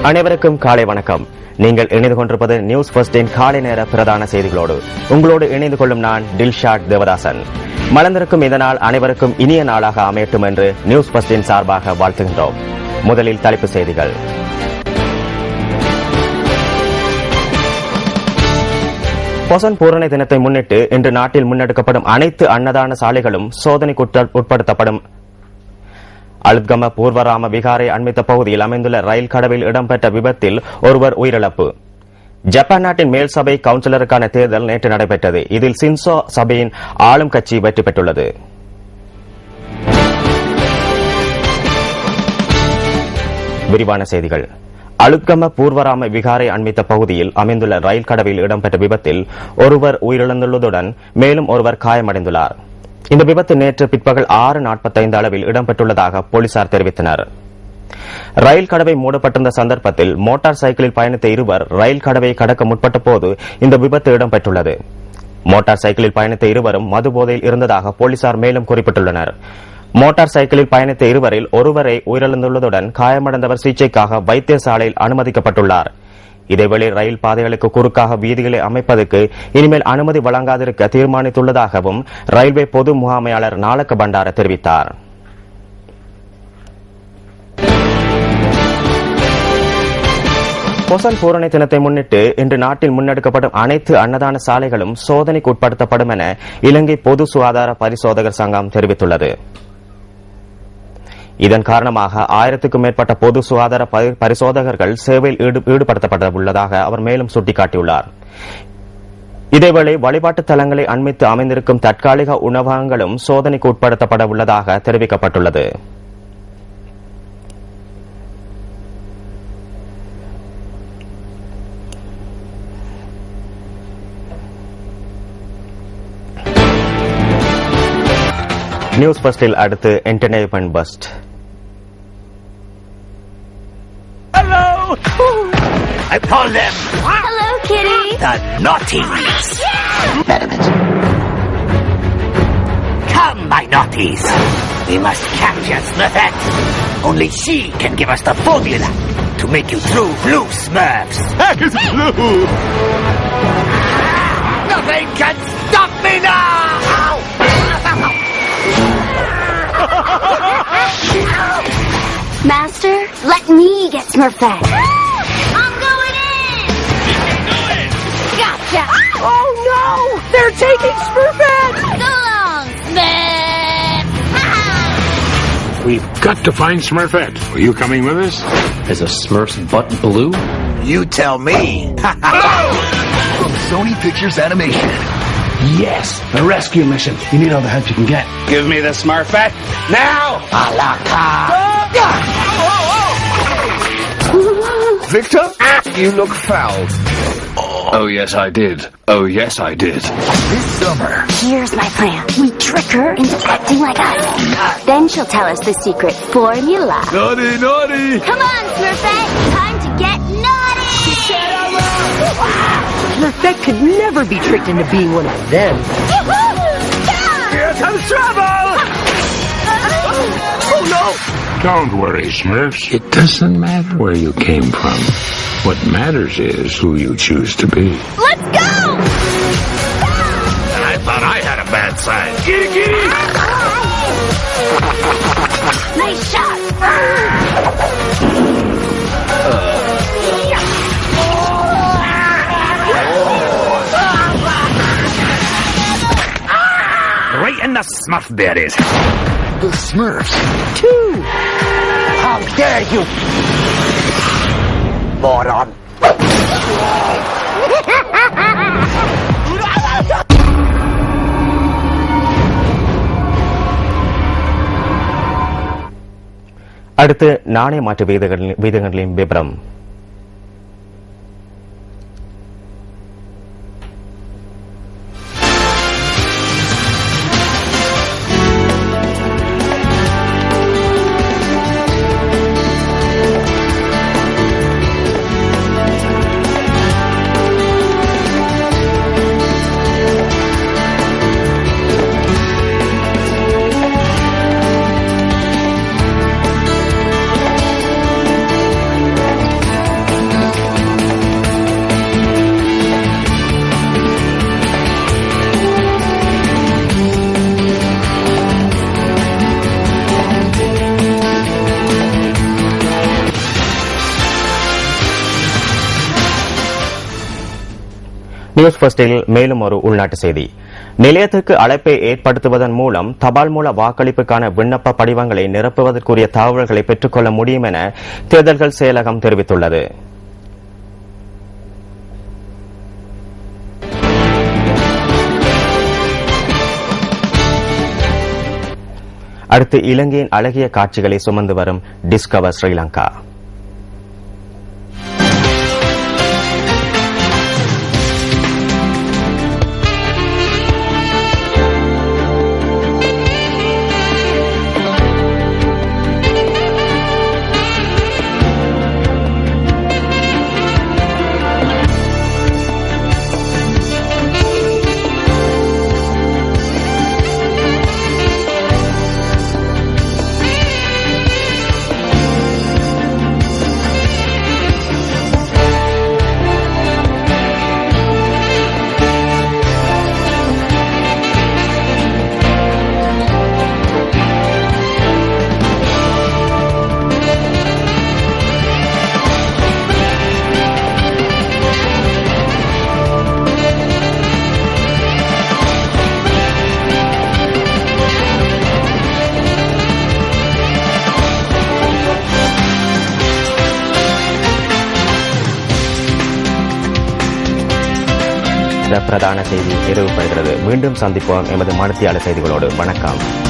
அனைவருக்கும் காலை வணக்கம். நீங்கள் இணைந்து கொண்டிருப்பது நியூஸ் ஃபர்ஸ்டின் காலை நேர பிரதான செய்திகளோடு. உங்களோடு இணைந்து கொள்ளும் நான் டில்ஷாட் தேவதாசன். மலர்ந்திருக்கும் இதனால் அனைவருக்கும் இனிய நாளாக அமையட்டும் என்று நியூஸ் ஃபர்ஸ்டின் சார்பாக வாழ்த்துகின்றோம். முதலில் தலைப்புச் செய்திகள். பொசன் பூரண தினத்தை முன்னிட்டு இன்று நாட்டில் முன்னெடுக்கப்படும் அனைத்து அன்னதான சாலைகளும் சோதனைக்கு உட்படுத்தப்படும். அலுத்கம பூர்வராம விகாரை அண்மித்த பகுதியில் அமைந்துள்ள ரயில் கடவில் இடம்பெற்ற விபத்தில் ஒருவர் உயிரிழப்பு. ஜப்பான் நாட்டின் மேல் சபை கவுன்சிலருக்கான தேர்தல் நேற்று நடைபெற்றது. இதில் சின்சோ சபையின் ஆளும் கட்சி வெற்றி பெற்றுள்ளது. விரிவான செய்திகள். அலுத்கம பூர்வராம விகாரை அண்மித்த பகுதியில் அமைந்துள்ள ரயில் கடவில் இடம்பெற்ற விபத்தில் ஒருவர் உயிரிழந்துள்ளதுடன் மேலும் ஒருவர் காயமடைந்துள்ளார். இந்த விபத்து நேற்று பிற்பகல் 6:45 அளவில் இடம்பெற்றுள்ளதாக போலீசார் தெரிவித்தனர். ரயில் கடவை மூடப்பட்டிருந்த சந்தர்ப்பத்தில் மோட்டார் சைக்கிளில் பயணித்த இருவர் ரயில் கடவை கடக்க முற்பட்ட போது இந்த விபத்து இடம்பெற்றுள்ளது. மோட்டார் சைக்கிளில் பயணித்த இருவரும் மது போதையில் இருந்ததாக போலீசார் மேலும் குறிப்பிட்டுள்ளனர். மோட்டார் சைக்கிளில் பயணித்த இருவரில் ஒருவரை உயிரிழந்துள்ளதுடன் காயமடைந்தவர் சிகிச்சைக்காக வைத்தியசாலையில் அனுமதிக்கப்பட்டுள்ளார். இதேவேளை ரயில் பாதைகளுக்கு குறுக்காக வீதிகளை அமைப்பதற்கு இனிமேல் அனுமதி வழங்காதிருக்க தீர்மானித்துள்ளதாகவும் ரயில்வே பொது முகாமையாளர் நாலக்க பண்டார தெரிவித்தார். பொசன் பூரண தினத்தை முன்னிட்டு இன்று நாட்டில் முன்னெடுக்கப்படும் அனைத்து அன்னதான சாலைகளும் சோதனைக்கு உட்படுத்தப்படும் என இலங்கை பொது சுகாதார பரிசோதகர் சங்கம் தெரிவித்துள்ளது. இதன் காரணமாக 1000க்கும் மேற்பட்ட பொது சுகாதார பரிசோதகர்கள் சேவையில் ஈடுபடுத்தப்பட உள்ளதாக அவர் மேலும் சுட்டிக்காட்டியுள்ளார். இதேவேளை வழிபாட்டு தலங்களை அண்மித்து அமைந்திருக்கும் தற்காலிக உணவகங்களும் சோதனைக்கு உட்படுத்தப்பட உள்ளதாக தெரிவிக்கப்பட்டுள்ளது. நியூஸ் ஃபர்ஸ்டில் அடுத்து entertainment first. Hello! I call them... Hello, kitty! The naughties! Betterment. Come, my naughties! We must capture Smurfette. Only she can give us the formula to make you true blue Smurfs. That is blue! Nothing can stop me now! Master, let me get Smurfette. I'm going in! Gotcha! Oh no! They're taking Smurfette! So long, Smurf! We've got to find Smurfette. Are you coming with us? Is a Smurf's butt blue? You tell me! From Sony Pictures Animation. Yes! A rescue mission. You need all the help you can get. Give me the Smurfette now! A la carte! Victor, you look foul. Oh, yes, I did. Oh, yes, I did. This summer, Here's my plan. We trick her into acting like us. Then she'll tell us the secret formula. naughty, naughty. Come on, Smurfette! Time to get naughty! Smurfette could never be tricked into being one of them. Here comes trouble! Oh no! Don't worry, Smurfs. It doesn't matter where you came from. What matters is who you choose to be. Let's go! I thought I had a bad side. Kitty, kitty! Nice shot! Right in the Smurf berries. The Smurfs. How dare you! Moron! அடுத்து நாணய மாற்று வீதங்களின் விபரம். News ஃபர்ஸ்டில் மேலும் ஒரு உள்நாட்டு செய்தி. நிலையத்துக்கு அழைப்பை ஏற்படுத்துவதன் மூலம் தபால் மூல வாக்களிப்புக்கான விண்ணப்ப படிவங்களை நிரப்புவதற்குரிய தகவல்களை பெற்றுக்கொள்ள முடியும் என தேர்தல்கள் செயலகம் தெரிவித்துள்ளது. அடுத்து இலங்கையின் அழகிய காட்சிகளை சுமந்து வரும் டிஸ்கவர் ஸ்ரீலங்கா. பிரதான செய்தி நிறைவு பெறுகிறது. மீண்டும் சந்திப்போம் எமது மணித்தியால செய்திகளோடு. வணக்கம்.